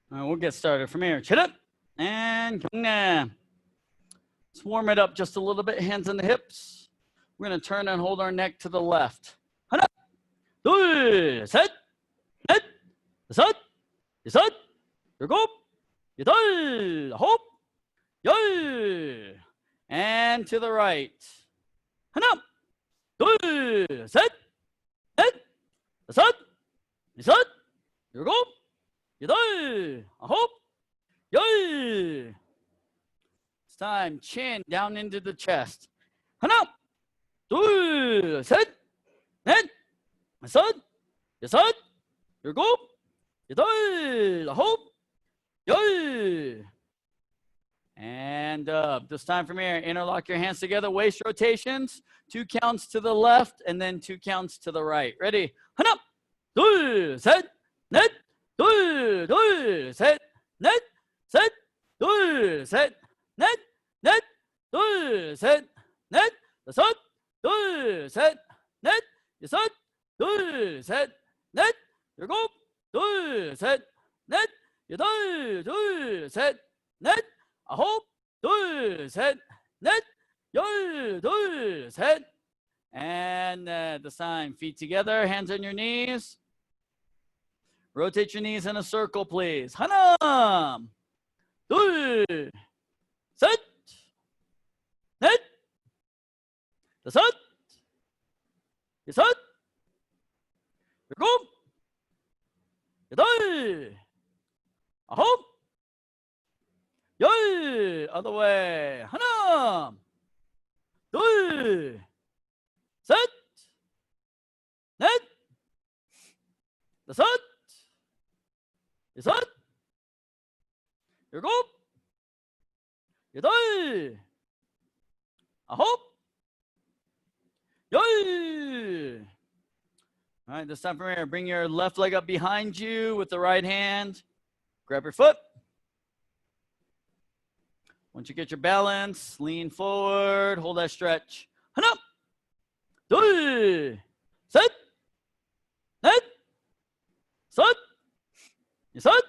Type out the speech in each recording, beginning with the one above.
All right, we'll get started from here. Chin up and 경례. Let's warm it up just a little bit. Hands on the hips. We're going to turn and hold our neck to the left. 하나, 둘, 셋, 넷, 다섯, 여섯, 일곱, 여덟, 아홉, 열. And to the right. 하나, 둘, 셋, 넷, 다섯, 여섯, 일곱, 여덟, 아홉, 열. It's time. Chin down into the chest. 하나, 둘, 셋, 넷, 다섯, 여섯, 일곱, 여덟, 아홉, 열. And up. This time from here, interlock your hands together. Waist rotations. 2 counts to the left and then 2 counts to the right. Ready? 하나, 둘, 셋, 넷, 둘, 둘, 셋, 넷, 셋, 둘, 셋, 넷, 넷, 둘, 셋, 넷, 다섯, 둘, 셋, 넷, 여섯, 둘, 셋, 넷, 일곱, 둘, 셋, 넷, 여덟, 둘, 셋, 넷, 아홉, 둘, 셋, 넷, 열, 둘, 셋. And the sign, feet together, hands on your knees. Rotate your knees in a circle, please. 하나, 둘, 셋, 넷, 다섯, 여섯, 일곱, 여덟, 아홉, 열. Other way. 하나, 둘, 셋, 넷, 다섯, 여섯, 일곱, 여덟, 아홉, 열. All right, this time from here, bring your left leg up behind you with the right hand. Grab your foot. Once you get your balance, lean forward, hold that stretch. 하나, 둘, 셋, 넷, 다섯, 여섯,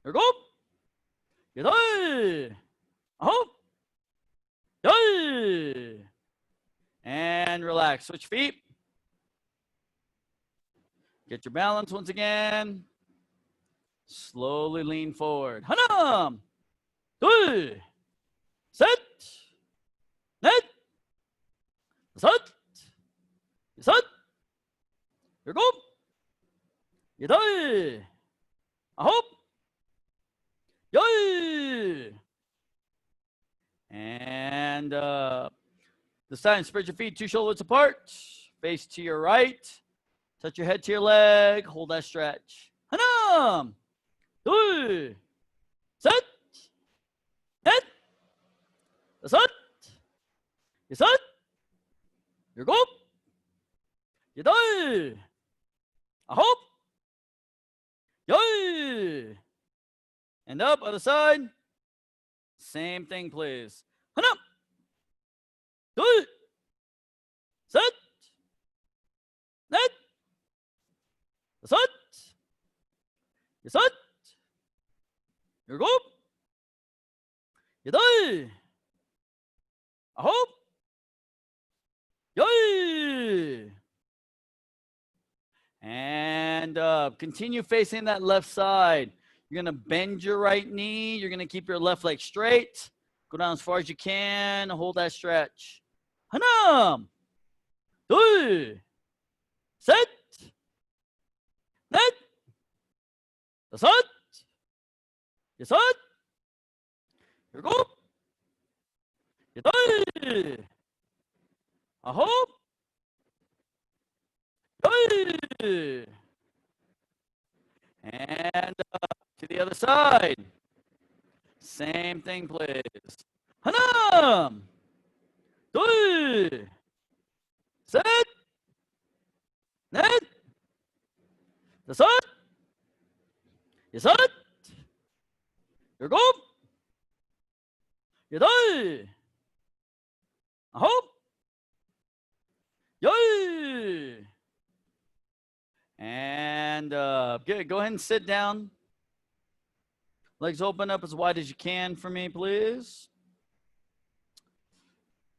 일곱, 여덟, 아홉, 열. And relax. Switch feet. Get your balance once again. Slowly lean forward. 하나, 둘, 셋, 넷, 다섯, 여섯, 일곱, 여덟, 아홉, 열. And this time, spread your feet 2 shoulders apart. Face to your right. Touch your head to your leg. Hold that stretch. 하나, 둘, 셋, 넷, 다섯, 여섯, 일곱, 여덟, 아홉, 열. And up, other side. Same thing, please. 하나, 둘, 셋, 넷, 다섯, 여섯, 일곱, 여덟, 아홉, 열. And up. Continue facing that left side. You're going to bend your right knee. You're going to keep your left leg straight. Go down as far as you can. Hold that stretch. 하나, 둘, 셋, 넷, 다섯, 여섯, 일곱, 여덟, 아홉, 열. And to the other side. Same thing, please. 하나, 둘, 셋, 넷, 다섯, 여섯, 일곱, 여덟, 아홉, 열. And good. Go ahead and sit down. Legs open up as wide as you can for me, please.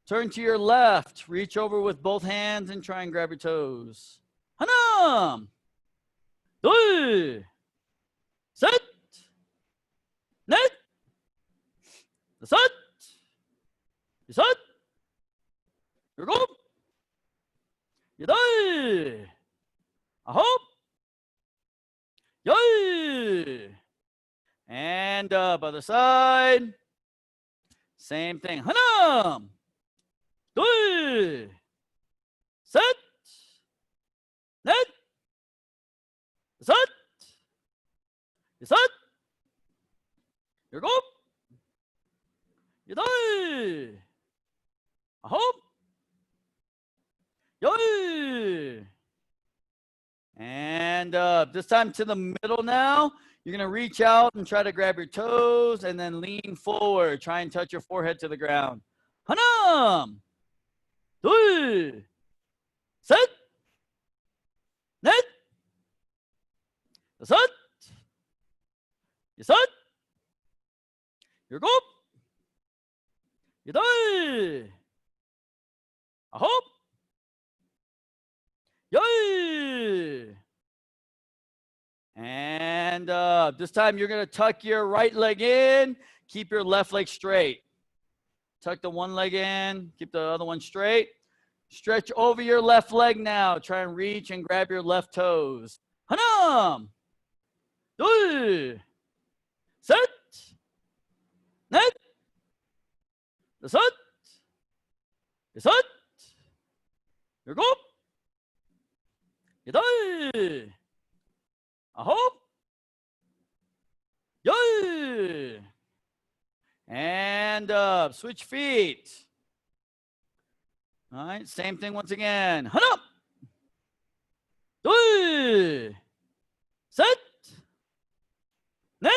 Turn to your left. Reach over with both hands and try and grab your toes. 하나, 둘, 셋, 넷, 다섯, 여섯, 일곱, 여덟, 아홉, 열. And up, other side. Same thing. 하나, 둘, 셋, 넷, 다섯, 여섯, 일곱, 여덟, 아홉, 열. And up. This time to the middle now. You're going to reach out and try to grab your toes and then lean forward. Try and touch your forehead to the ground. 하나, 둘, 셋, 넷, 다섯, 여섯, 일곱, 여덟, 아홉, 열. And this time you're going to tuck your right leg in. Keep your left leg straight. Tuck the one leg in. Keep the other one straight. Stretch over your left leg now. Try and reach and grab your left toes. 하나, 둘, 셋, 넷, 다섯, 여섯, 일곱, 여덟, 아홉, 열. And up. Switch feet. All right, same thing once again. 하나, 둘, 셋, 넷,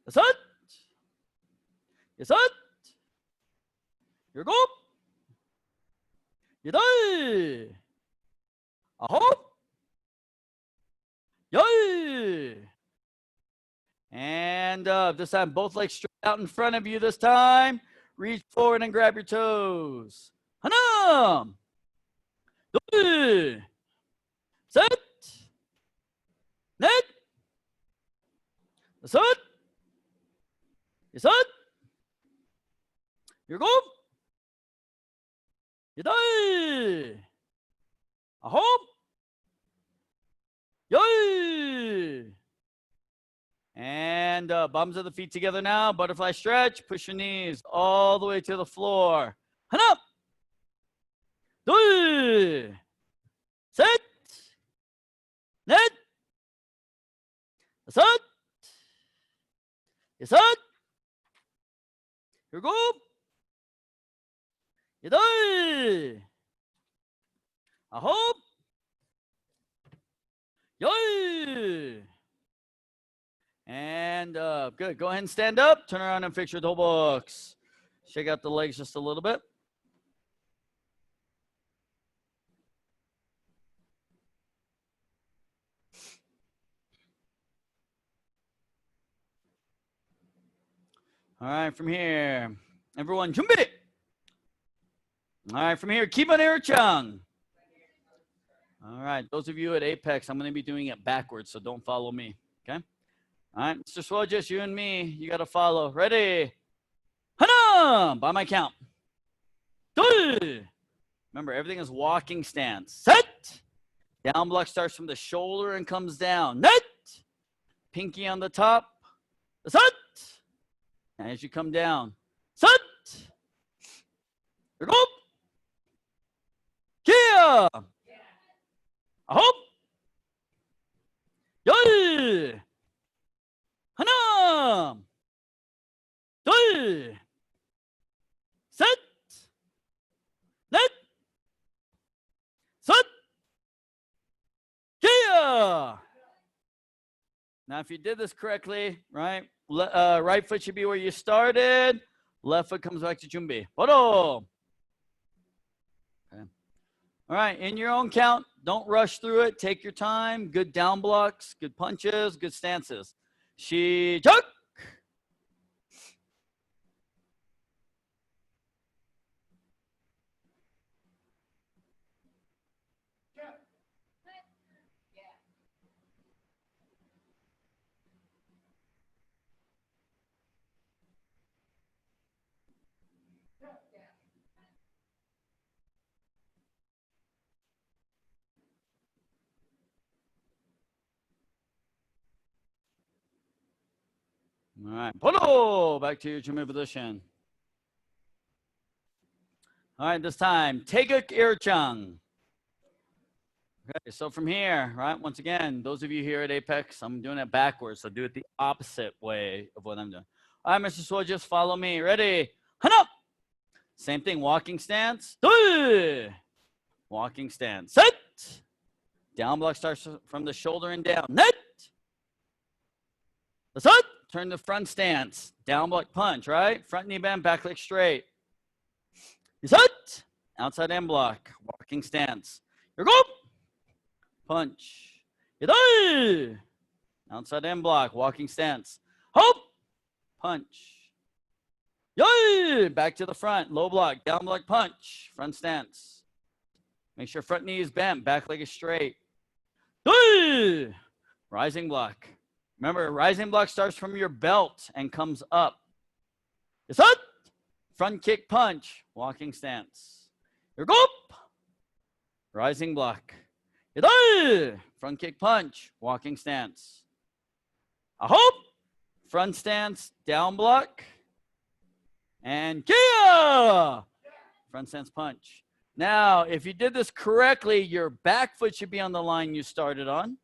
다섯, 여섯, 일곱, 여덟, 아홉, 열. And up. This time, both legs straight out in front of you this time. Reach forward and grab your toes. 하나, 둘, 셋, 넷, 다섯, 여섯, 일곱, 여덟, 아홉, 열. And bottoms of the feet together now. Butterfly stretch. Push your knees all the way to the floor. 하나, 둘, 셋, 넷, 다섯, 여섯, 일곱, 여덟, 아홉, 열. And good. Go ahead and stand up. Turn around and fix your toe box. Shake out the legs just a little bit. All right, from here. Everyone, 준비! All right, from here, 기본 에어창. All right, those of you at Apex, I'm going to be doing it backwards, so don't follow me, okay? All right, Mr. Swell, just you and me. You got to follow. Ready? 하나! By my count. 둘! Remember, everything is walking stance. Set! Down block starts from the shoulder and comes down. Net! Pinky on the top. Set! As you come down. Set! 일곱! 기어! 아홉! 열! 하나, 둘, 셋, 넷, 셋, 기어. Now, if you did this correctly, right, right foot should be where you started. Left foot comes back to 준비. 바로. Okay. All right, in your own count, don't rush through it. Take your time. Good down blocks, good punches, good stances. 시작! All right, polo, back to your Jumi position. All right, this time, Taeguk Irchang. Okay, so from here, right, once again, those of you here at Apex, I'm doing it backwards, so do it the opposite way of what I'm doing. All right, Mr. Suo, just follow me. Ready? Hana! Same thing, walking stance. Walking stance. Set! Down block starts from the shoulder and down. Net! That's it. Turn to front stance. Down block punch, right? Front knee bend, back leg straight. Is it? Outside end block. Walking stance. Here go. Punch. Yadai. Outside end block. Walking stance. Hop. Punch. Yay. Back to the front. Low block. Down block punch. Front stance. Make sure front knee is bent. Back leg is straight. Yay. Rising block. Remember, rising block starts from your belt and comes up. Is it? Front kick punch. Walking stance. Here go. Rising block. Front kick punch. Walking stance. A hope. Front stance. Down block. And kia. Front stance punch. Now, if you did this correctly, your back foot should be on the line you started on.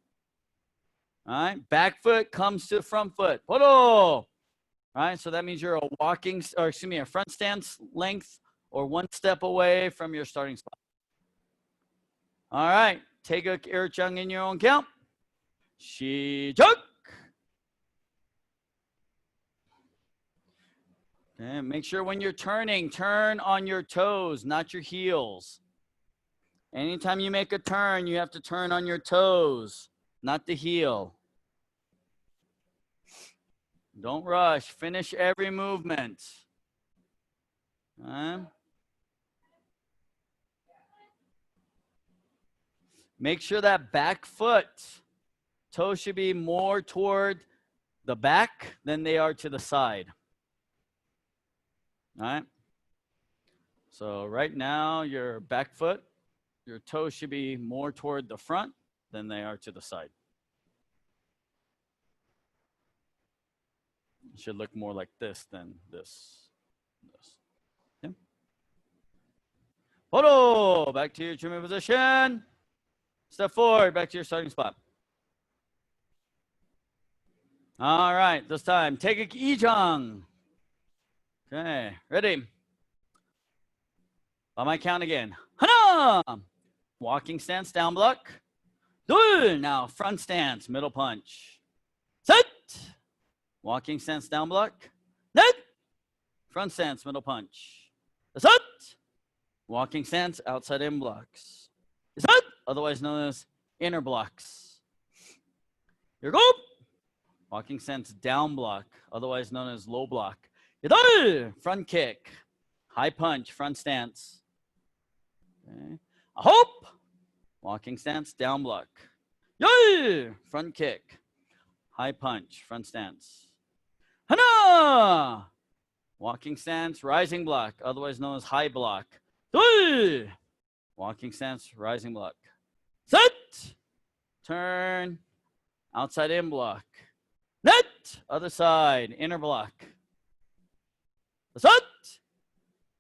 All right, back foot comes to the front foot. Poro. All right, so that means you're a front stance length or one step away from your starting spot. All right, take a Irchang in your own count. Shijak. Okay, make sure when you're turning, turn on your toes, not your heels. Anytime you make a turn, you have to turn on your toes, not the heel. Don't rush. Finish every movement. Make sure that back foot, toes should be more toward the back than they are to the side. All right. So right now, your back foot, your toes should be more toward the front than they are to the side. It should look more like this than this. Okay. Photo, back to your Jumi position. Step forward, back to your starting spot. All right, this time, take a Ijang. Okay, ready? By my count again. Hana! Walking stance, down block. Now, front stance, middle punch. Set! Walking stance, down block. Net! Front stance, middle punch. Set! Walking stance, outside in blocks. Set! Otherwise known as inner blocks. Here go! Walking stance, down block, otherwise known as low block. Front kick, high punch, front stance. Okay. A hope. Walking stance, down block. Yay! Front kick, high punch, front stance. Hana! Walking stance, rising block, otherwise known as high block. Walking stance, rising block. Set! Turn, outside in block. Net! Other side, inner block. Set!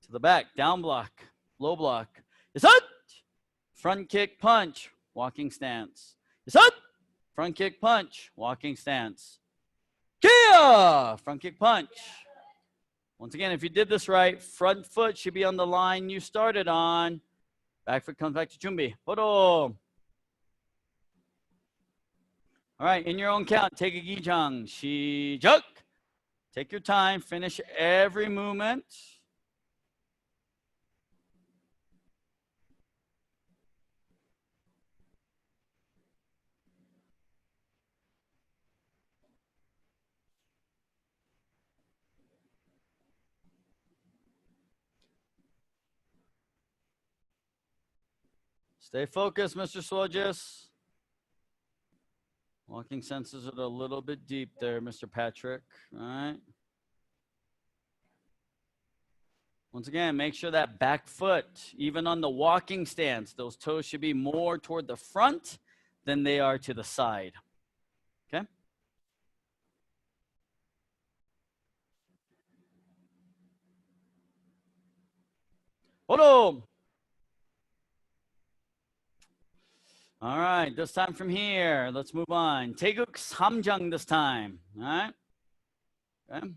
To the back, down block, low block. Set! Front kick punch, walking stance. Set! Front kick punch, walking stance. Kia! Front kick punch. Once again, if you did this right, front foot should be on the line you started on. Back foot comes back to Chumbi. Photo. All right, in your own count, take a Gijang. Shijuk. Take your time, finish every movement. Stay focused, Mr. Swojis. Walking senses are a little bit deep there, Mr. Patrick. All right. Once again, make sure that back foot, even on the walking stance, those toes should be more toward the front than they are to the side. Okay? Hold on. All right, this time from here, let's move on. Taeguk Samjang this time. All right? Okay.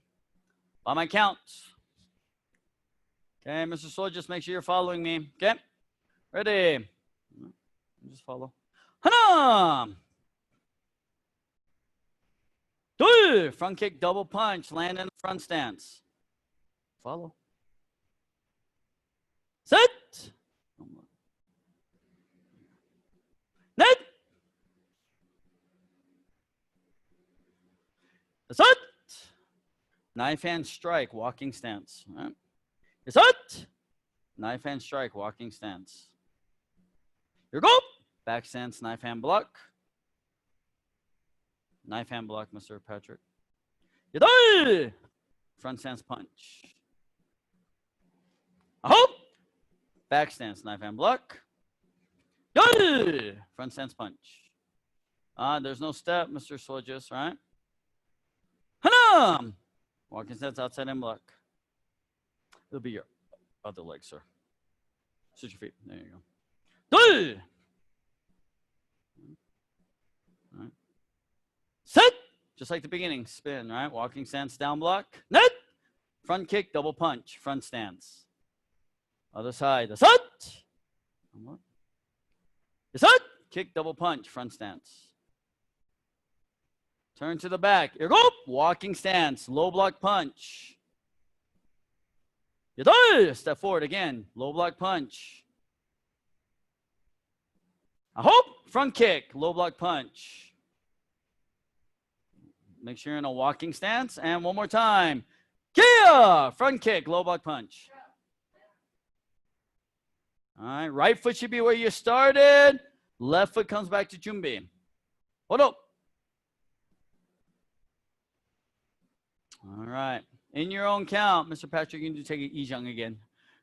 By my count. Okay, Mr. Soul, just make sure you're following me. Okay? Ready? Just follow. Hana! 둘! Front kick, double punch. Land in the front stance. Follow. 셋! 넷! 다섯! Knife hand strike, walking stance. Right? 여섯! Knife hand strike, walking stance. 일곱! Back stance, knife hand block. Knife hand block, Mr. Patrick. 여덟! Front stance punch. 아홉! Back stance, knife hand block. 열! Front stance punch. There's no step, Mr. Swojis, right? 하나! Walking stance, outside and block. It'll be your other leg, sir. Switch your feet. There you go. 둘! Right. Set! Just like the beginning, spin, right? Walking stance, down block. 넷! Front kick, double punch, front stance. Other side. 다섯! 여섯! Kick, double punch, front stance. Turn to the back. 일곱! Walking stance, low block punch. 여덟! Step forward again, low block punch. 아홉! Front kick, low block punch. Make sure you're in a walking stance. And one more time. Kia! Front kick, low block punch. All right, right foot should be where you started. Left foot comes back to 준비. Hold up. All right. In your own count, Mr. Patrick, you need to take it 이장 again.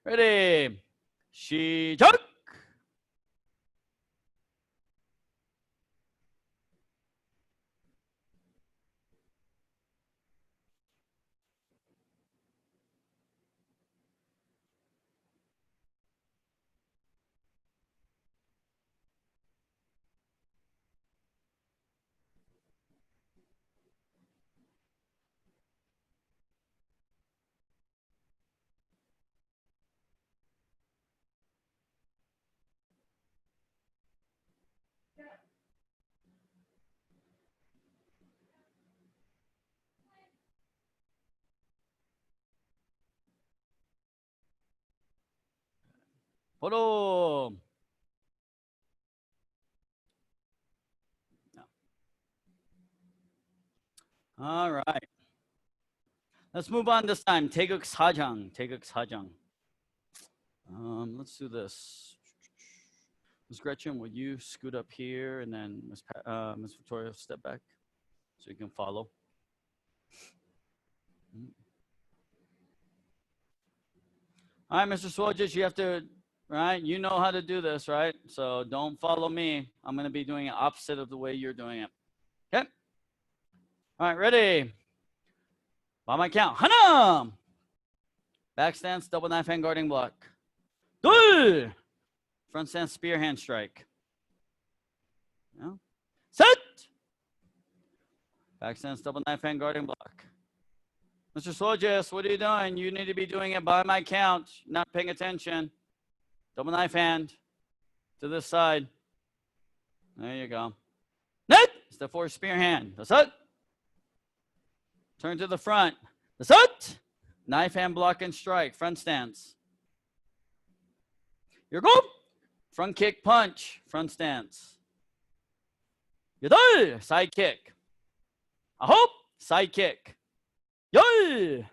Ready? 시작! Follow. All right. Let's move on this time. Taeguk Sajang. Taeguk Sajang. Let's do this. Ms. Gretchen, would you scoot up here and then Ms. Victoria step back so you can follow? All right, Mr. Swojich, you have to, right? You know how to do this, right? So don't follow me. I'm going to be doing it opposite of the way you're doing it. Okay? All right, ready? By my count. 하나! Back stance, double knife hand guarding block. 둘! Front stance, spear hand strike. Yeah. Set! Back stance, double knife hand guarding block. Mr. Swojis, what are you doing? You need to be doing it by my count, not paying attention. Double knife hand to this side. There you go. Net! Step forward, spear hand. That's it. Turn to the front. That's it. Knife hand block and strike. Front stance. You're go. Front kick punch. Front stance. 여덟. Side kick. 아홉. Side kick. 열.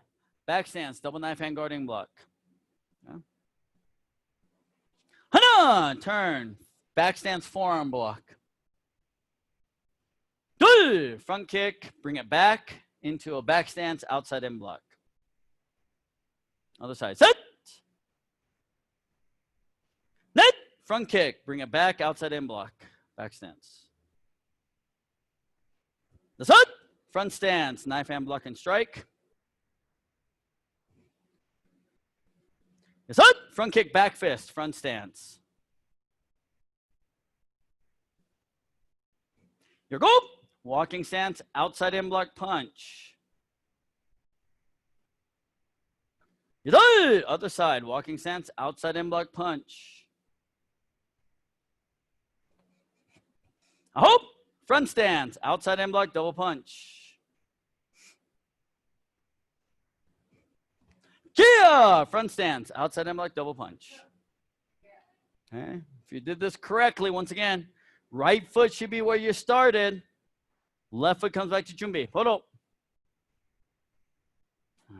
Back stance. Double knife hand guarding block. Yeah. 하나. Turn. back stance, forearm block. Good. Front kick, bring it back into a back stance, outside in block. Other side. Set. Net. Front kick, bring it back, outside in block. Back stance. The set. Front stance, knife hand block and strike. The set. Front kick, back fist, front stance. Your goal. Walking stance, outside in block punch. You did. Other side, walking stance, outside in block punch. I hope. Front stance, outside in block, double punch. Kia. Front stance, outside in block, double punch. Okay. If you did this correctly, once again, right foot should be where you started. Left foot comes back to Junbi. Hold up. All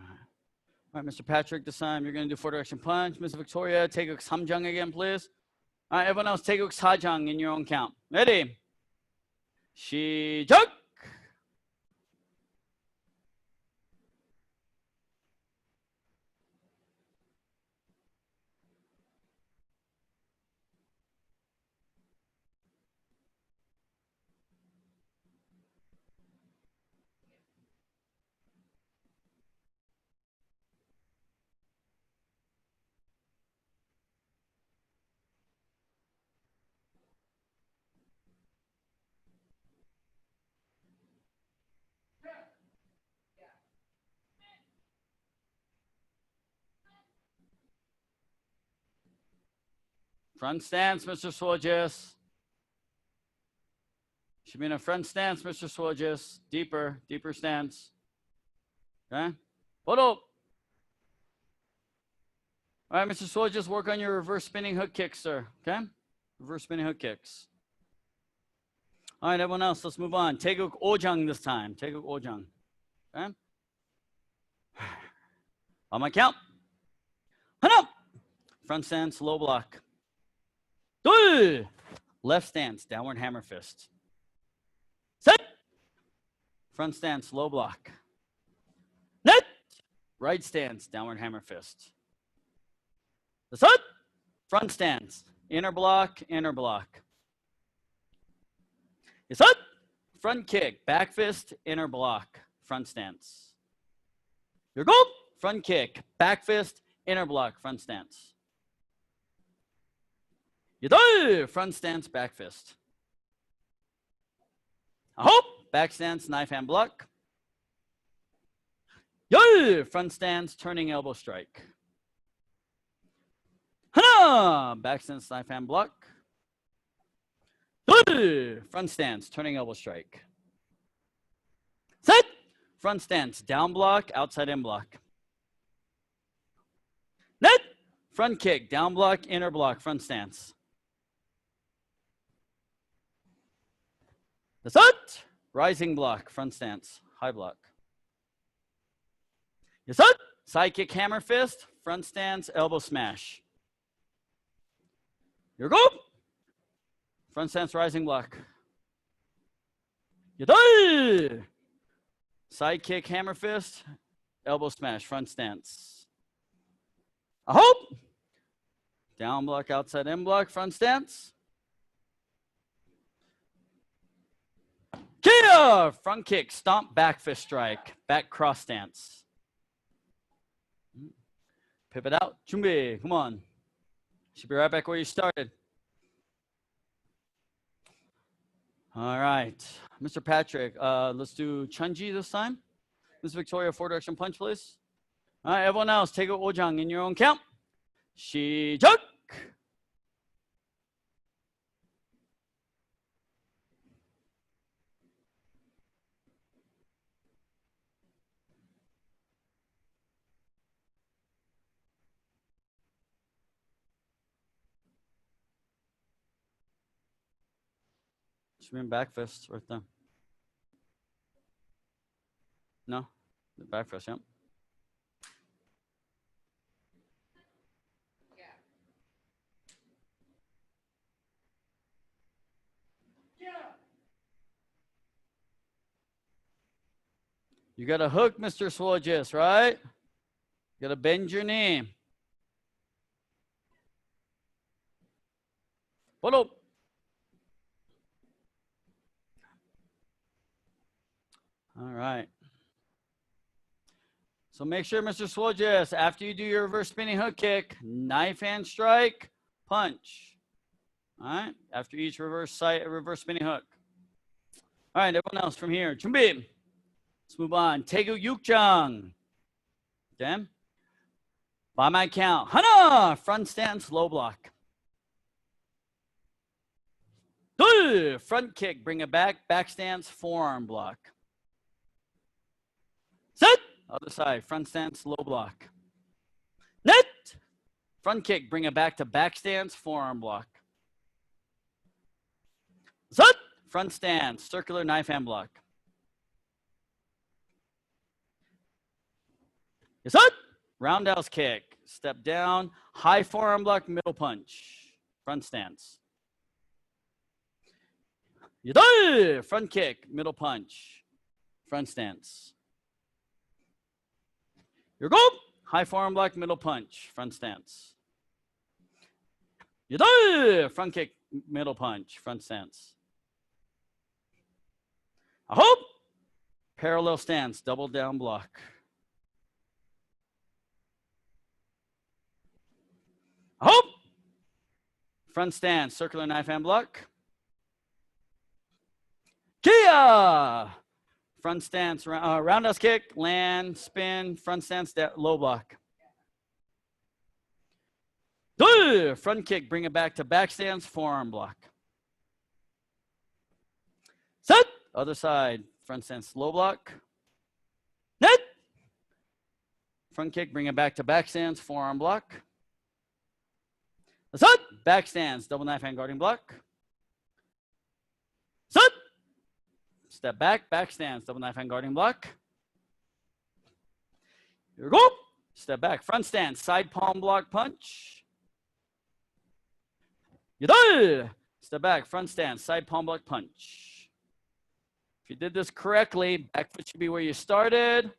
right, Mr. Patrick, this time you're going to do 4-direction punch. Ms. Victoria, take a samjang again, please. All right, everyone else, take a sajang in your own count. Ready? 시작! Front stance, Mr. Swojis. Should be in a front stance, Mr. Swojis. Deeper stance. Okay? Hold up. All right, Mr. Swojis, work on your reverse spinning hook kicks, sir. Okay? Reverse spinning hook kicks. All right, everyone else, let's move on. Taeguk Ojang this time. Taeguk Ojang. Okay? On my count. Hana! Front stance, low block. 둘. Left stance, downward hammer fist. Set. Front stance, low block. Net. Right stance, downward hammer fist. The set. Front stance, inner block, inner block. The set. Front kick, back fist, inner block, front stance. Your goal. Front kick, back fist, inner block, front stance. 여덟. Front stance, back fist. 아홉. Back stance, knife hand block. 열. Front stance, turning elbow strike. 하나. Back stance, knife hand block. 둘. Front stance, turning elbow strike. 셋. Front stance, down block, outside in block. 넷. Front kick, down block, inner block, front stance. 다섯. Rising block, front stance, high block. 여섯. Side kick, hammer fist, front stance, elbow smash. 일곱. Front stance, rising block. 여덟. Side kick, hammer fist, elbow smash, front stance. 아홉. Down block, outside in block, front stance. Kia! Front kick, stomp, back fist strike, back cross stance. Pivot out, 준비, come on. Should be right back where you started. All right, Mr. Patrick, let's do Chunji this time. Ms. Victoria, 4-direction punch, please. All right, everyone else, take a ojang in your own count. 시작! Should be in back fist right there. No, the back fist, yep. You got to hook, Mr. Swojis, right? You got to bend your knee. Follow. All right. So make sure, Mr. Swojis, after you do your reverse spinning hook kick, knife hand strike, punch. All right. After each reverse spinning hook. All right, everyone else from here. 준비. Let's move on. Taegu Yukjang. Okay. By my count. Hana. Front stance, low block. 둘. Front kick. Bring it back. Back stance, forearm block. 셋. Other side. Front stance, low block. 넷. Front kick. Bring it back to back stance, forearm block. 셋. Front stance, circular knife hand block. Yes, roundhouse kick. Step down, high forearm block, middle punch. Front stance. 여덟. Front kick, middle punch. Front stance. 일곱. High forearm block, middle punch. Front stance. 여덟. Front kick, middle punch. Front stance. 아홉. Parallel stance, double down block. 아홉. Front stance, circular knife hand block. Kia. Front stance, roundhouse kick, land, spin, front stance, low block. 둘. Front kick, bring it back to back stance, forearm block. 셋. Other side, front stance, low block. 넷. Front kick, bring it back to back stance, forearm block. 다섯. Back stance, double knife hand guarding block. 셋. Step back, back stance, double knife hand guarding block. 일곱. Step back, front stance, side palm block punch. 여덟. Step back, front stance, side palm block punch. If you did this correctly, back foot should be where you started.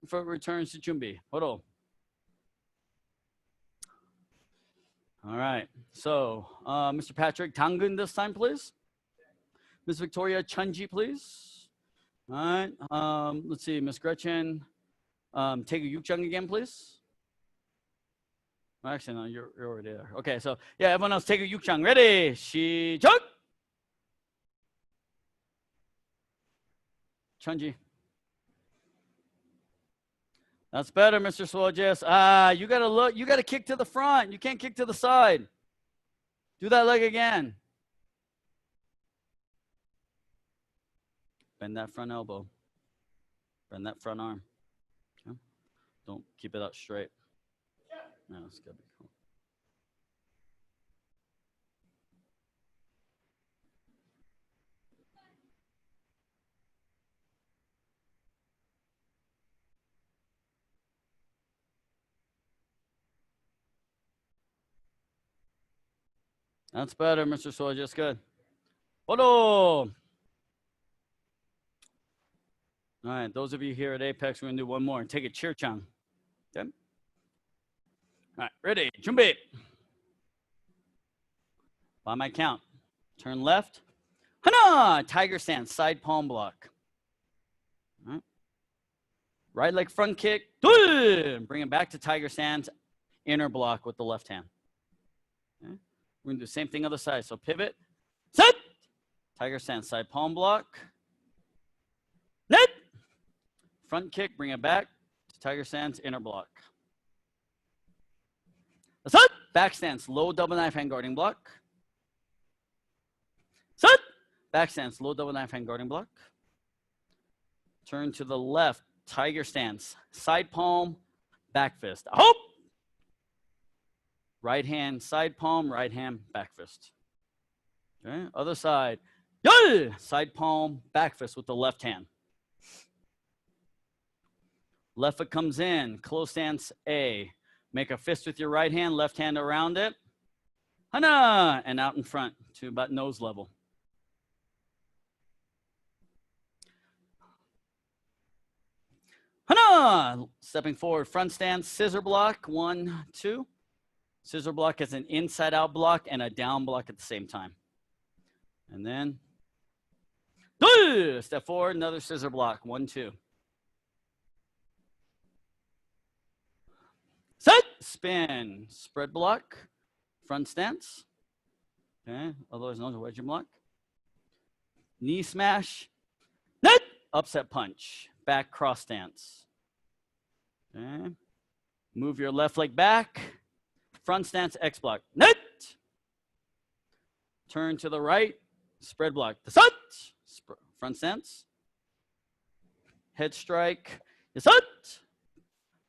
Front foot returns to 준비. Hold. All right. So, Mr. Patrick, 당근 this time, please. Ms. Victoria, Chunji, please. All right. Let's see, Ms. Gretchen, Taegu Yukjang again, please. Actually, no, you're already there. Okay, so yeah, everyone else, Taegu Yukjang. Ready? 시작. Chunji. That's better, Mr. Swojis. You gotta look, you gotta kick to the front. You can't kick to the side. Do that leg again. Bend that front elbow. Bend that front arm. Okay. Don't keep it out straight. No, it's gotta be cool. That's better, Mr. Swojis. Good. Photo. All right, those of you here at Apex, we're gonna do one more and take a cheer-chang. Okay. All right, ready, 준비. By my count, turn left. Hana, tiger stance, side palm block. All right. Right leg front kick. Bring it back to tiger stance, inner block with the left hand. Okay. We're gonna do the same thing other side. So pivot, set, tiger stance, side palm block. Net. Front kick, bring it back to tiger stance, inner block. Set. Back stance, low double knife hand guarding block. Set. Back stance, low double knife hand guarding block. Turn to the left, tiger stance, side palm, back fist. Hope. Right hand, side palm, right hand, back fist. Okay, other side. Side palm, back fist with the left hand. Left foot comes in, close stance A. Make a fist with your right hand, left hand around it. Hana, and out in front to about nose level. Stepping forward, front stance, scissor block, 1, 2. Scissor block is an inside out block and a down block at the same time. And then, step forward, another scissor block, 1, 2. Set, spin, spread block, front stance. Okay, otherwise known as a wedge block. Knee smash, net, upset punch, back cross stance. Okay, move your left leg back, front stance, X block, net. Turn to the right, spread block, the set, front stance. Head strike, the set,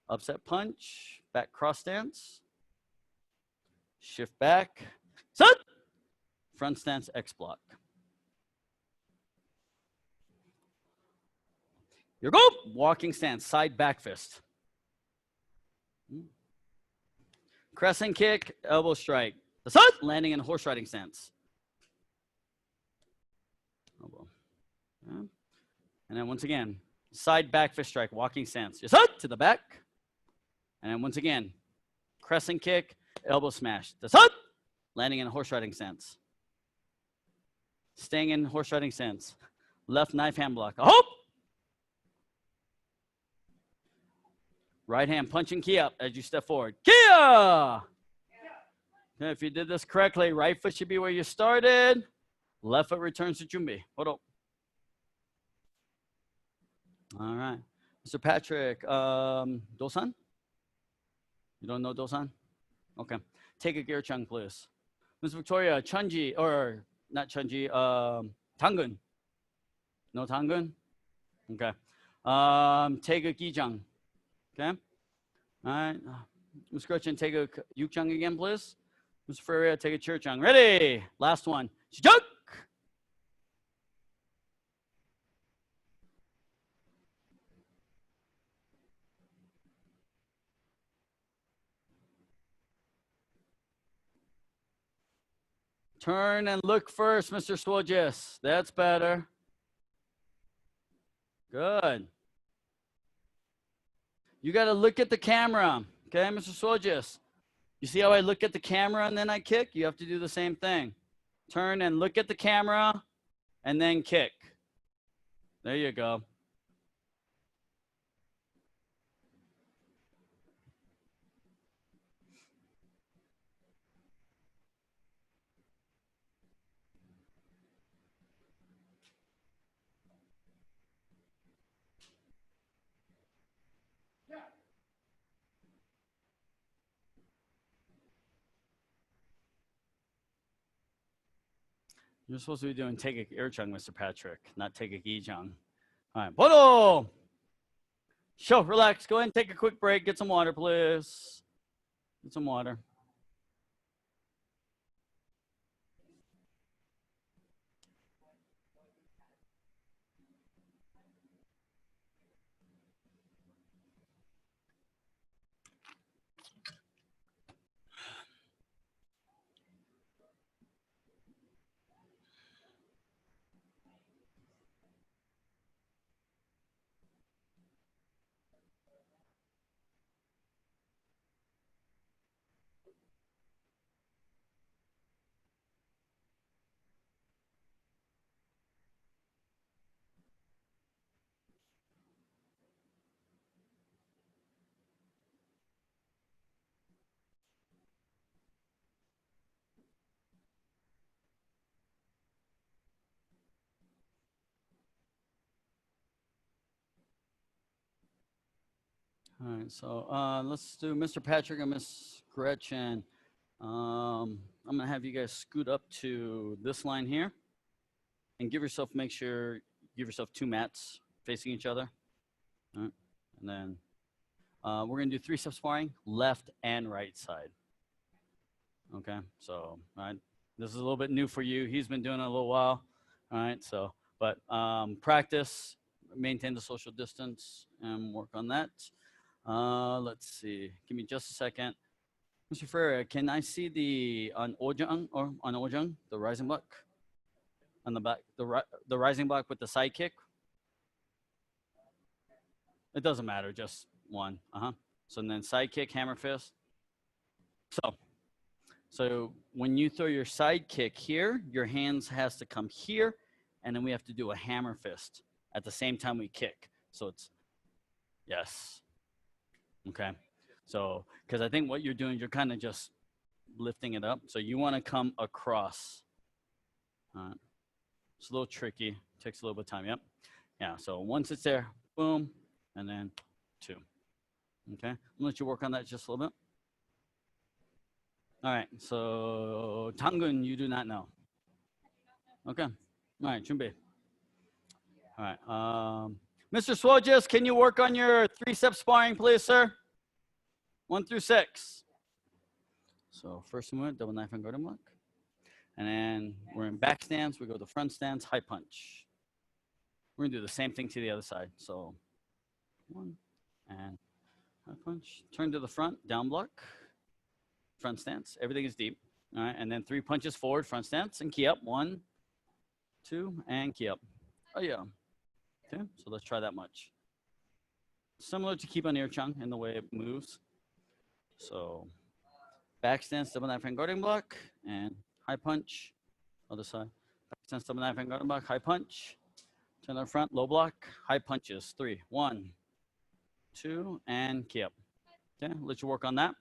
upset punch, back cross stance. Shift back, set, front stance, X block. Here go, walking stance, side back fist. Crescent kick, elbow strike. The set, landing in horse riding stance. Elbow. Yeah. And then once again, side back fist strike, walking stance. Your set to the back. And then once again, crescent kick, elbow smash. The set, landing in horse riding stance. Staying in horse riding stance. Left knife hand block. A hope. Right hand punching key up as you step forward. Kia! Okay, if you did this correctly, right foot should be where you started. Left foot returns to Jumbi. Hold up. All right. Mr. Patrick, Dosan? You don't know Dosan? Okay. Take a gear chung, please. Ms. Victoria, Chunji, or not Chunji, Tangun. No Tangun? Okay. Take a Gijang. Okay. All right. Ms. Gretchen, take a Yukchang again, please. Mr. Ferreira, take a Churchang. Ready? Last one. Shijuk! Turn and look first, Mr. Swojis. That's better. Good. You got to look at the camera. Okay, Mr. Swojis. You see how I look at the camera and then I kick? You have to do the same thing. Turn and look at the camera and then kick. There you go. You're supposed to be doing take a air chung, Mr. Patrick, not take a gi chung. All right, Bodo! Show, relax. Go ahead and take a quick break. Get some water, please. Get some water. All right, so let's do Mr. Patrick and Miss Gretchen. I'm gonna have you guys scoot up to this line here and give yourself 2 mats facing each other. All right. And then we're gonna do 3-step sparring, left and right side. Okay, so all right, this is a little bit new for you. He's been doing it a little while. All right, so but practice, maintain the social distance, and work on that. Let's see. Give me just a second. Mr. Ferreira, can I see the on Ojang, the rising block? On the back, the rising block with the side kick? It doesn't matter, just one. So then side kick, hammer fist. So when you throw your side kick here, your hands has to come here, and then we have to do a hammer fist at the same time we kick. So it's, yes. Okay. So, because I think what you're doing, you're kind of just lifting it up. So you want to come across. It's a little tricky. Takes a little bit of time. Yep. Yeah. So once it's there, boom, and then two. Okay. I'm gonna let you work on that just a little bit. All right. So Tangun, you do not know. Okay. All right. Junbi. All right. Mr. Swojis, can you work on your 3-step sparring, please, sir? 1 through 6. So first movement, double knife and guard and block. And then we're in back stance. We go to front stance, high punch. We're gonna do the same thing to the other side. So 1 and high punch. Turn to the front, down block, front stance. Everything is deep. All right, and then 3 punches forward, front stance, and key up. 1, 2, and key up. Oh yeah. Okay, so let's try that much. Similar to keep on ear chung in the way it moves. So back stance, double knife and guarding block, and high punch. Other side. Back stance, double knife and guarding block, high punch. Turn to the front, low block, high punches. 3, 1, 2, and key up. Okay, let you work on that.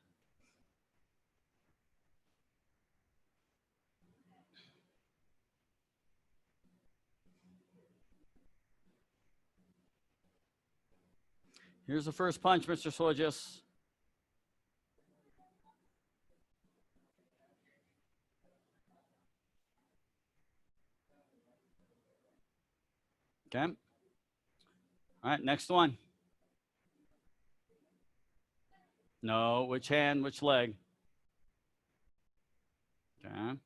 Here's the first punch, Mr. Swojis. Okay. All right, next one. No, which hand, which leg? Okay.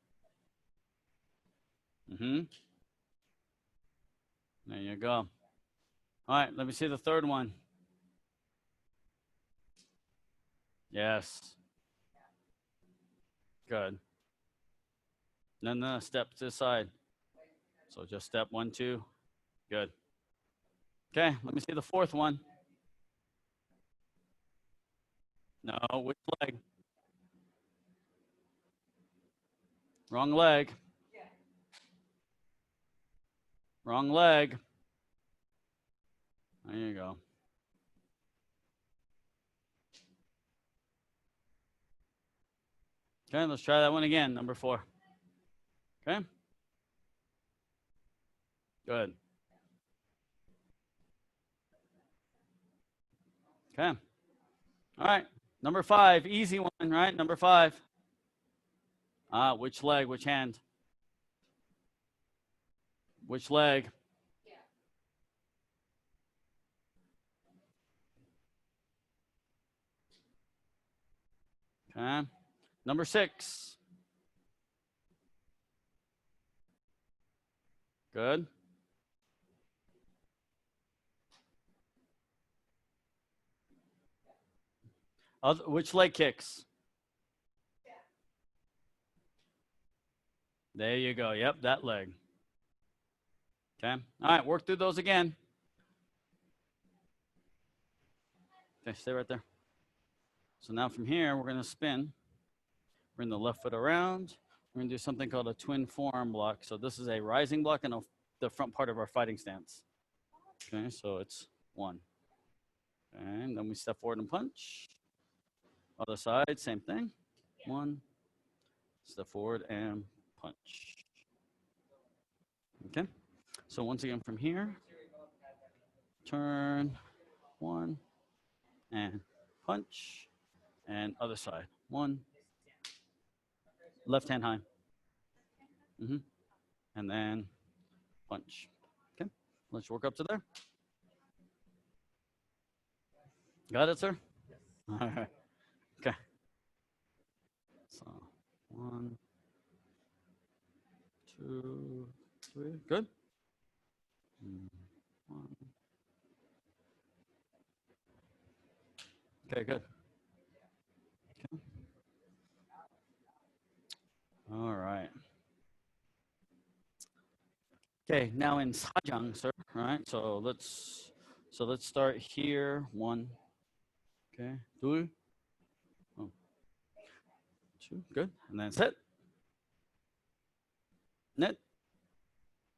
There you go. All right, let me see the third one. Yes. Good. No, step to the side. So just step 1, 2. Good. Okay, let me see the fourth one. No, which leg? Wrong leg. Wrong leg. There you go. Okay, let's try that one again, number 4. Okay. Good. Okay. All right. Number 5, easy one, right? Number 5. Which leg, which hand? Which leg? Okay. Number 6. Good. Which leg kicks? There you go. Yep, that leg. Okay. All right, work through those again. Okay, stay right there. So now from here, we're going to spin. Bring the left foot around. We're going to do something called a twin forearm block. So this is a rising block and the front part of our fighting stance. Okay, so it's 1. And then we step forward and punch. Other side, same thing. 1. Step forward and punch. Okay. So once again from here, turn, 1, and punch, and other side. 1. Left hand high. And then punch. Okay. Let's work up to there. Got it, sir? Yes. All right. Okay. So 1, 2, 3. Good. 1. Okay, good. Okay. All right. Okay, now in Sajang, sir. All right, so let's So let's start here. One. Okay. 둘. Oh, two. Good. And then 셋. 넷.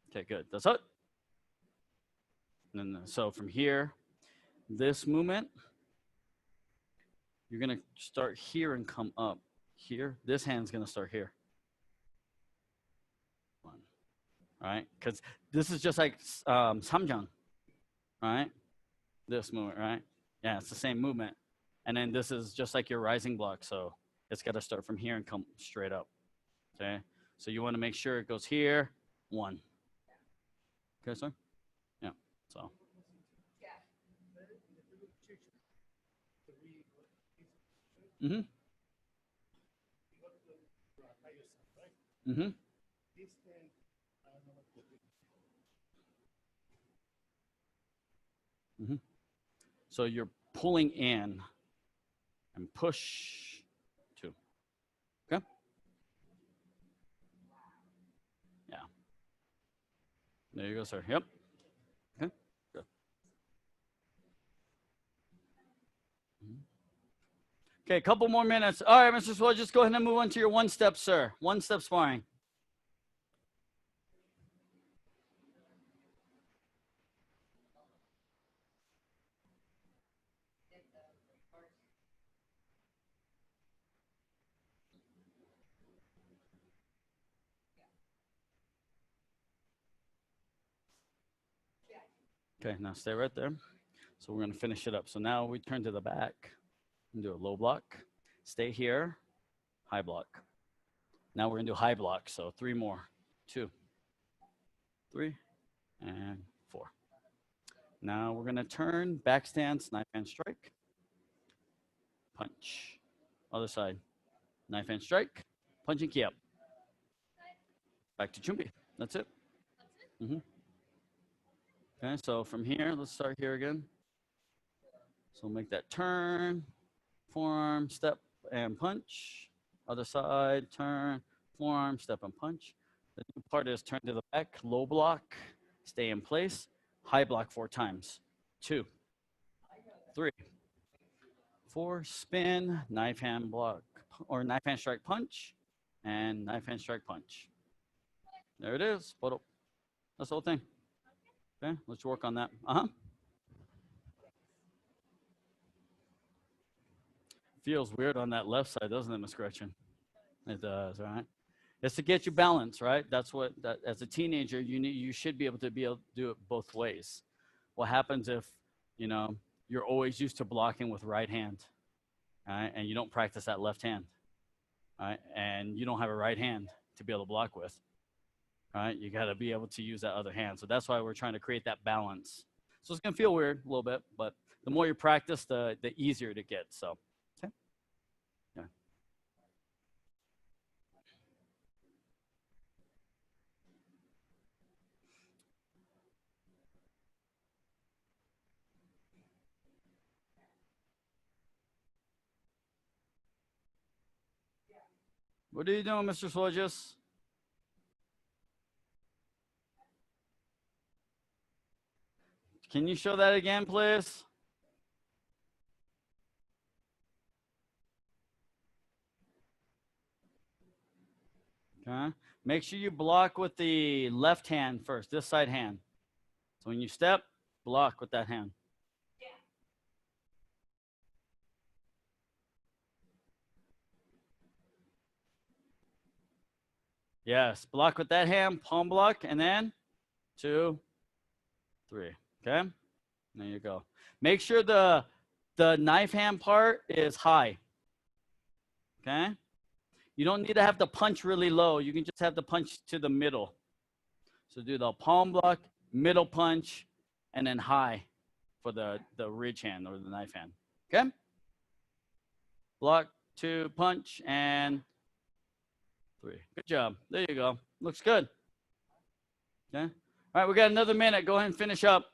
Okay, good. That's it. And then, so from here, this movement, you're going to start here and come up here. This hand's going to start here. One. All right? Because this is just like samjang, right? This movement, right? Yeah, it's the same movement. And then this is just like your rising block. So it's got to start from here and come straight up. Okay? So you want to make sure it goes here. One. Okay, sir? Yeah. So. Mm-hmm. Mm-hmm. Mm-hmm. So you're pulling in and push two. Okay? Yeah. There you go, sir. Yep. Okay. Good. Okay, a couple more minutes. All right, Mr. Swell, just go ahead and move on to your one step, sir. One step sparring. Okay, now stay right there. So we're going to finish it up. So now we turn to the back and do a low block. Stay here, high block. Now we're going to do high block. So 3 more. 2, 3, and 4. Now we're going to turn, back stance, knife hand strike, punch. Other side, knife hand strike, punch and key up. Back to chumbi. That's it. Mm-hmm. Okay, so from here, let's start here again. So make that turn, forearm, step, and punch. Other side, turn, forearm, step, and punch. The new part is turn to the back, low block, stay in place, high block 4 times. 2, 3, 4, spin, knife hand block, or knife hand strike punch, and knife hand strike punch. There it is. That's the whole thing. Okay, let's work on that. Feels weird on that left side, doesn't it, Miss Gretchen? It does, right? It's to get you balance, right? That's what, as a teenager, you should be able to do it both ways. What happens if, you're always used to blocking with right hand, right? And you don't practice that left hand, right? And you don't have a right hand to be able to block with, right? You got to be able to use that other hand. So that's why we're trying to create that balance. So it's going to feel weird a little bit, but the more you practice, the easier it gets. So, okay. Yeah. What are you doing, Mr. Soldiers? Can you show that again, please? Okay. Make sure you block with the left hand first, this side hand. So when you step, block with that hand. Yes, block with that hand, palm block, and then 2, 3. Okay, there you go. Make sure the knife hand part is high. Okay, you don't need to have the punch really low. You can just have the punch to the middle. So do the palm block, middle punch, and then high for the ridge hand or the knife hand. Okay, block, 2, punch, and 3. Good job. There you go. Looks good. Okay. All right, we got another minute. Go ahead and finish up.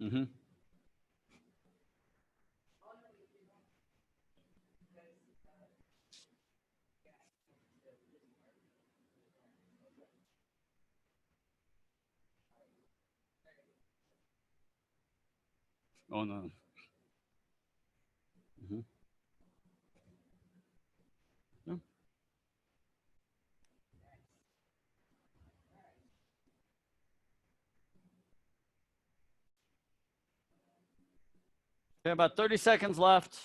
Mm-hmm. Oh, no. Mm-hmm. Yeah. Okay, about 30 seconds left.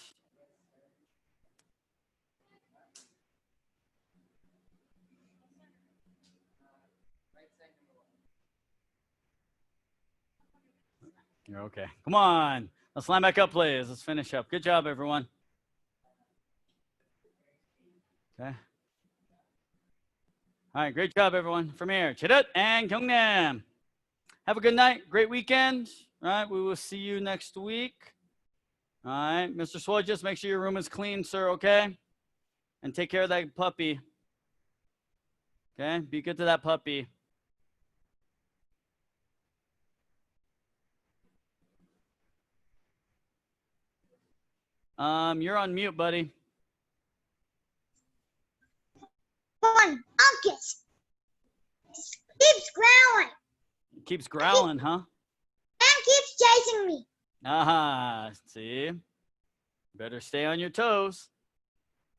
You're okay. Come on. Let's line back up, please. Let's finish up. Good job, everyone. Okay. All right, great job, everyone. From here, Chidut and Gyeongnam. Have a good night. Great weekend. All right, we will see you next week. All right, Mr. Swoj, just make sure your room is clean, sir, okay? And take care of that puppy. Okay, be good to that puppy. You're on mute, buddy. One, Uncas. Keeps growling. Keeps growling, huh? And keeps chasing me. Aha, see? Better stay on your toes.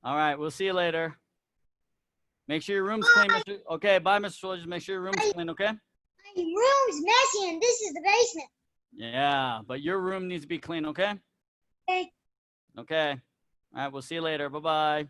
All right, we'll see you later. Make sure your room's clean, Mr. Okay, bye, Mr. Swoj. Make sure your room's clean, okay? My room's messy and this is the basement. Yeah, but your room needs to be clean, okay? Okay. Okay. All right, we'll see you later. Bye-bye.